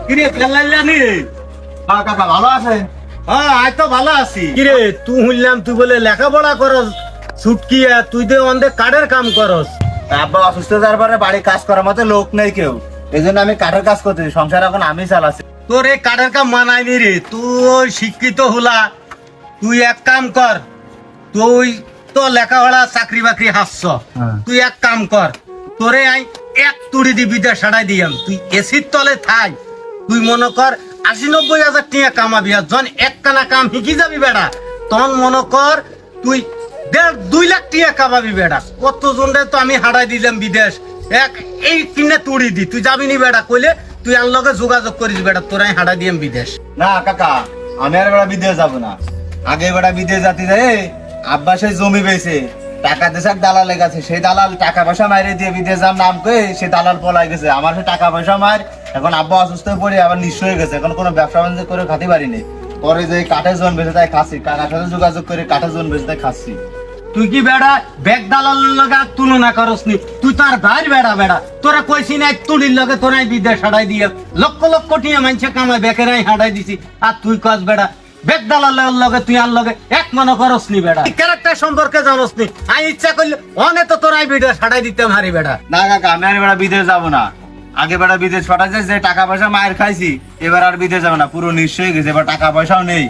কিরে পেলাইলানি রে? কাকা ভালো আছেন? হ্যাঁ আই তো ভালো আছি। কিরে তুই শুনলাম তুই বলে লেখাপড়া করস ছুটকি, তুই দে অন্ধে কাঠের কাম করস। আব্বা অসুস্থ যাওয়ার পরে বাড়ি কাজ করার মতো লোক নেই কেউ, এই জন্য আমি কাঠের কাজ করতেছি। সংসার এখন আমি চালাচ্ছি। তোর এই কাঠের কাম মানায়নি রে। তুই শিক্ষিত হলা, তুই এক কাম কর, তুই তো লেখাপড়া চাকরি বাকরি হাসছ, তুই এক কাম কর, তোরে আই এক তুড়ি দি বিদেশ ছাড়াই দিয়াম। তুই এসির তলে থাই, তুই মনে কর ৮০-৯০ হাজার টাকা কামাবি। আর যখন একখানা কাম শিখি যাবি বেড়া, তখন মনে কর তুই ১.৫-২ লাখ টাকা কামাবি বেড়া। কতজন রে তো আমি হারাই দিলাম বিদেশ, এক এই কিনে তুড়ি দি। তুই যাবি নি বেড়া? কইলে তুই আর লগে যোগাযোগ করিস বেড়া, তোরাই হারাই দিয়াম বিদেশ। না কাকা, আমি আর বেড়া বিদেশ যাবো না। আগে বেড়া বিদেশ যাতে যায় আব্বা সেই জমি পেয়েছে, টাকা দেশে দালাল গেছে, সেই দালাল টাকা পয়সা মাইরে দিয়ে বিদেশ যার নাম কয়ে সে দালাল পলাই গেছে। আমার সে টাকা পয়সা মার, এখন আব্বা অসুস্থ হয়ে পড়ে আবার নিঃস্ব হয়ে গেছে। এখন কোনো ব্যবসা বাণিজ্য করে খাতে পারিনি। পরে যে কাঠের জন বেঁচে তাই খাচ্ছি, কাকার সাথে যোগাযোগ করে কাঠের জন বেঁচে তাই খাচ্ছি। তুই কি বেড়া ব্যাগ দালালের লগে আর তুলনা করস নি? তুই তার ভাই বেড়া বেড়া, তোরা কইছি না তুলির লগে তোরাই বিদেশ হারাই দিয়ে লক্ষ লক্ষ টিয়া মানুষে কামাই বেকেরাই হারাই দিছি। আর তুই কস বেড়া ব্যাগ দালালের লগে তুই আর লগে এক মনে করস নি বেড়া? ক্যারেক্টার সম্পর্কে জানোস নি? আমি ইচ্ছা করলে অনে তো তোরাই বিদেশ হারাই দিতাম হারি বেড়া। না কাকা, আমি আর বেড়া বিদেশ যাবো না। আগে বেড়া বিদেশ পাঠাচ্ছে, যে টাকা পয়সা মায়ের খাইছি, এবার আর বিদেশ যাবো না। পুরো নিঃস্ব হয়ে গেছে, এবার টাকা পয়সাও নেই।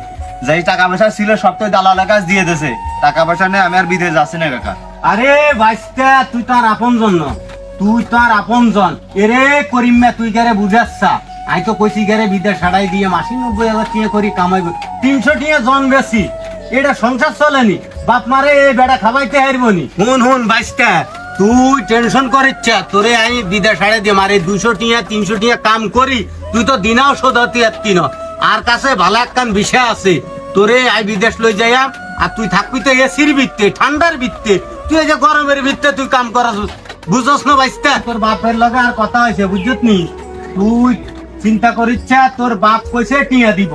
যেই টাকা পয়সা ছিল সব তো দালালের কাছে দিয়ে দিয়েছে, টাকা পয়সা নেই। আমি আর বিদেশ যাচ্ছি না কাকা। আরে বাইস্তা, তুই তার আপন জন, তুই তার আপন জন। এরে করিম্মা তুই গারে বুঝাচ্ছা, আই তো কইছি গারে বিদেশ ছাড়াই দিয়ে ৮০-৯০ হাজার টাকা করি কামাইব। ৩০০ টাকা জন বেশি, এটা সংসার চলেনি। বাপ মারে এই বেড়া খাবাইতে হারবনি। হুন বাইস্তা, তুই টেনশন করিচ্ছা, তোরে আই বিদেশ ছাড়াই দিয়ে মারে ২০০ টাকা ৩০০ টাকা কাম করি, তুই তো দিনাও শোধাতে পারতি না। আর কাছে ভালো একখান বিষয় আছে, তোরে আই বিদেশ লই যাইয়া। আর তুই থাকবি তো এসির ভিত্তে, ঠান্ডার ভিত্তে। তুই এই যে গরমের ভিত্তে তুই কাম করাস, বুঝস না বাইস্তা? তোর বাপের লগে আর কথা হয়েছে বুঝত নি? তুই চিন্তা করিচ্ছা, তোর বাপ কইছে টিয়া দিব,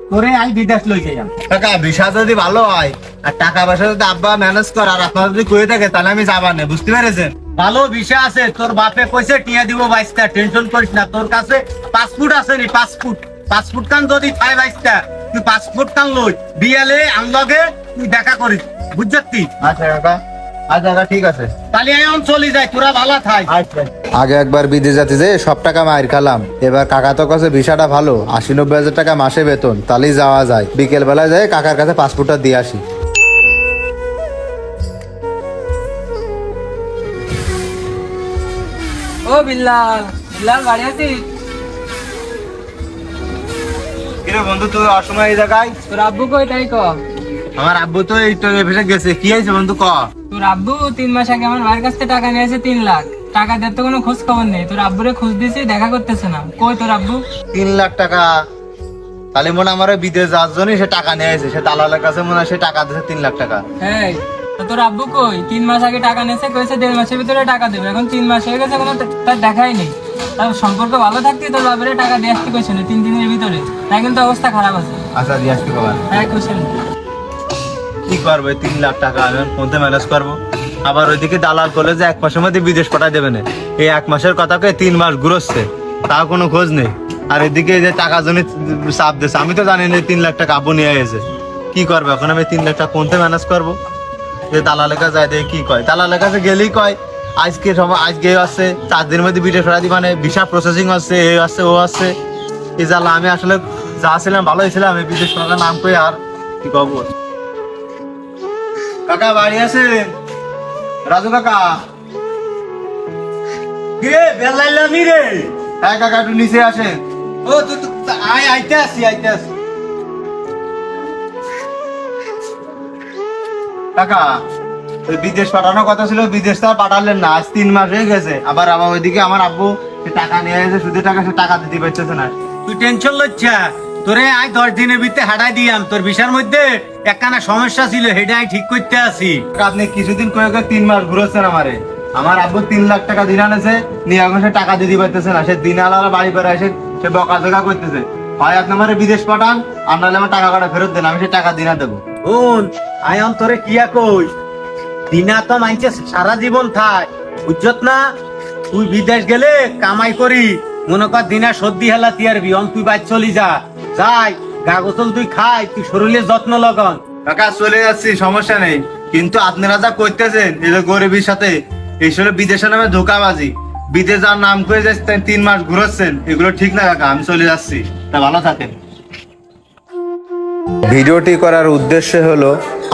তোরে আই বিদেশ লই যাইয়াম। কাকা বিষয় যদি ভালো হয় আর টাকা পয়সা যদি আব্বা ম্যানেজ কর আর আপনার যদি কয়ে থাকে, তাহলে আমি যাবা না। বুঝতে পেরেছেন? ভালো বিষয় আছে, তোর বাপে কইছে টিয়া দিব বাইস্তা, টেনশন করিস না। তোর কাছে পাসপোর্ট আছে নি? পাসপোর্ট কান যদি পাই বাইস্তা, তুই পাসপোর্ট কান লই বিয়ালে আনলগে তুই দেখা করিস, বুঝছি? আচ্ছা কাকা, আচ্ছা কাকা, ঠিক আছে। তাহলে এখন চলি যায়, তোরা ভালো থাক। আচ্ছা। আগে একবার বিদেশ যাতে যে সব টাকা মায়ের খালাম, এবার কাকা তো কাছে ভিসাটা ভালো, ৮০-৯০ হাজার টাকা মাসে বেতন, তাহলেই যাওয়া যায়। বিকেল বেলায় যায় কাকার কাছে পাসপোর্টটা দিয়ে আসি। ও বিল্লাল, বিল্লাল বাড়ি আছিস? কিরে বন্ধু, তুই অসময় এই জায়গায়? তোর আব্বু কই তাই ক? আমার আব্বু তো এই তো এফেসে গেছে। কি হয়েছে বন্ধু, ক? তোর আব্বু ৩ মাস আগে আমার ভাইয়ের কাছ থেকে টাকা নিয়েছে ৩ লাখ। টাকা দেওয়ার তো কোনো খোঁজ খবর নেই। তোর আব্বুরে খোঁজ দিয়েছি, দেখা করতেছে না। কই তোর আব্বু? ৩ লাখ টাকা? তাহলে মনে হয় আমার ওই বিদেশ যাওয়ার জন্য সে টাকা নিয়ে এসেছে। সে দালালের কাছে মনে হয় সে টাকা দিয়েছে ৩ লাখ টাকা। হ্যাঁ, তো তোর আব্বু কই? ৩ মাস আগে টাকা নিয়েছে, কইছে ১.৫ মাসের ভিতরে টাকা দেবে। এখন 3 মাস হয়ে গেছে, কোনো তার দেখাই নেই। তার সম্পর্ক ভালো থাকতে তোর বাবারে টাকা দিয়ে আসতে কইছে না ৩ দিনের ভিতরে। তাই কিন্তু অবস্থা খারাপ আছে। আচ্ছা দিয়ে আসতে কবার? হ্যাঁ কইছে না। কি করবো ৩ লাখ টাকা আমি ফোনতে ম্যানেজ করবো? আবার ওইদিকে দালাল বলে যে ১ মাসের মধ্যে বিদেশ পাঠাই দেবে না। এই ১ মাসের কথাকে ৩ মাস ঘুরোচ্ছে, তাও কোনো খোঁজ নেই। আর এদিকে যে টাকা জন্য চাপ দিচ্ছে, আমি তো জানি না ৩ লাখ টাকা আব্বু নিয়ে এসেছে। কি করবো এখন আমি ৩ লাখ টাকা কোনতে ম্যানেজ করবো? যে দালালের কাছে যায় দেখে কি কয়, দালালের কাছে গেলেই কয় আজকে সময় আজকে আসছে ৪ দিনের মধ্যে বিদেশ পাঠাই দিই, মানে ভিসা প্রসেসিং হচ্ছে, এ আসছে ও আসছে। এই জ্বালা আমি আসলে যা ছিলাম ভালোই ছিলাম, এই বিদেশ পাঠানোর নাম করে আর কি করবো। কাকা বাড়ি আছে? রাজু কাকা? কিরে বেলাইলানি রে? হ্যাঁ কাকা, একটু নিচে আসেন। ও তুই আইতে আসি। কাকা ওই বিদেশ পাঠানোর কথা ছিল, বিদেশ তো আর পাঠালেন না। আজ 3 মাস হয়ে গেছে। আবার ওইদিকে আমার আব্বু সে টাকা নিয়ে এসে সুদের টাকা, সে টাকা দিতে পারতেছে না। তুই টেনশন লচ্ছা, তোরে আই ১০ দিনের ভিতরে হাঁটাই দিয়াম। তোর ভিসার মধ্যে একখানা সমস্যা ছিল, সেটা আমি ঠিক করতে আসি। আপনি কিছুদিন কয়েক 3 মাস ঘুরোচ্ছেন আমারে। আমার আব্বু 3 লাখ টাকা দিন আনেছে, নিয়ে এখন সে টাকা দিতে পারতেছে না। সে দিন আলাদা বাড়ি করে এসে সে বকাঝকা করতেছে। হয় আপনি আমার বিদেশ পাঠান, আর নাহলে আমার টাকা কাটা ফেরত দেন, আমি সে টাকা দিনা দেবো। শুন আয়ন, তোরে কিয়া কই, দিনা তো মানছে সারা জীবন থাক, বুঝছত না? তুই বিদেশ গেলে কামাই করি মনে কর দিনা সর্দি হেলা তিয়ারবি অন তুই বাইর চলি যা যাই গা গোসল তুই খাই তুই শরীরের যত্ন লগন। কাকা চলে যাচ্ছি, সমস্যা নেই, কিন্তু আপনারা যা করতেছেন এই যে গরিবের সাথে এইসব বিদেশে নামে ধোকাবাজি, বিদেশ যাওয়ার নাম করে যাচ্ছেন 3 মাস ঘুরোচ্ছেন, এগুলো ঠিক না কাকা। আমি চলে যাচ্ছি, তা ভালো থাকেন। ভিডিওটি করার উদ্দেশ্য হলো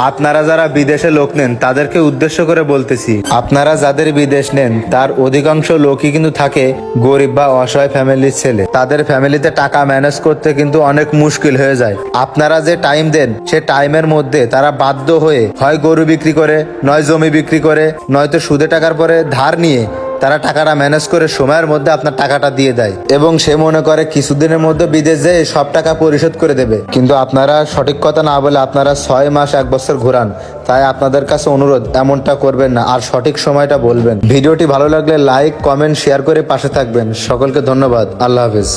আপনারা যারা বিদেশে লোক নেন তাদেরকে উদ্দেশ্য করে বলতেছি, আপনারা যাদের বিদেশ নেন তার অধিকাংশ লোকই কিন্তু থাকে গরিব বা অসহায় ফ্যামিলির ছেলে। তাদের ফ্যামিলিতে টাকা ম্যানেজ করতে কিন্তু অনেক মুশকিল হয়ে যায়। আপনারা যে টাইম দেন সে টাইমের মধ্যে তারা বাধ্য হয়ে হয় গরু বিক্রি করে, নয় জমি বিক্রি করে, নয়তো সুদে টাকার পরে ধার নিয়ে তারা টাকাটা ম্যানেজ করে সময়ের মধ্যে আপনার টাকাটা দিয়ে দেয় এবং সে মনে করে কিছুদিনের মধ্যে বিদেশ যেয়ে সব টাকা পরিশোধ করে দেবে। কিন্তু আপনারা সঠিক কথা না বলে আপনারা 6 মাস 1 বছর ঘোরান। তাই আপনাদের কাছে অনুরোধ, এমনটা করবেন না আর সঠিক সময়টা বলবেন। ভিডিওটি ভালো লাগলে লাইক, কমেন্ট, শেয়ার করে পাশে থাকবেন। সকলকে ধন্যবাদ। আল্লাহ হাফেজ।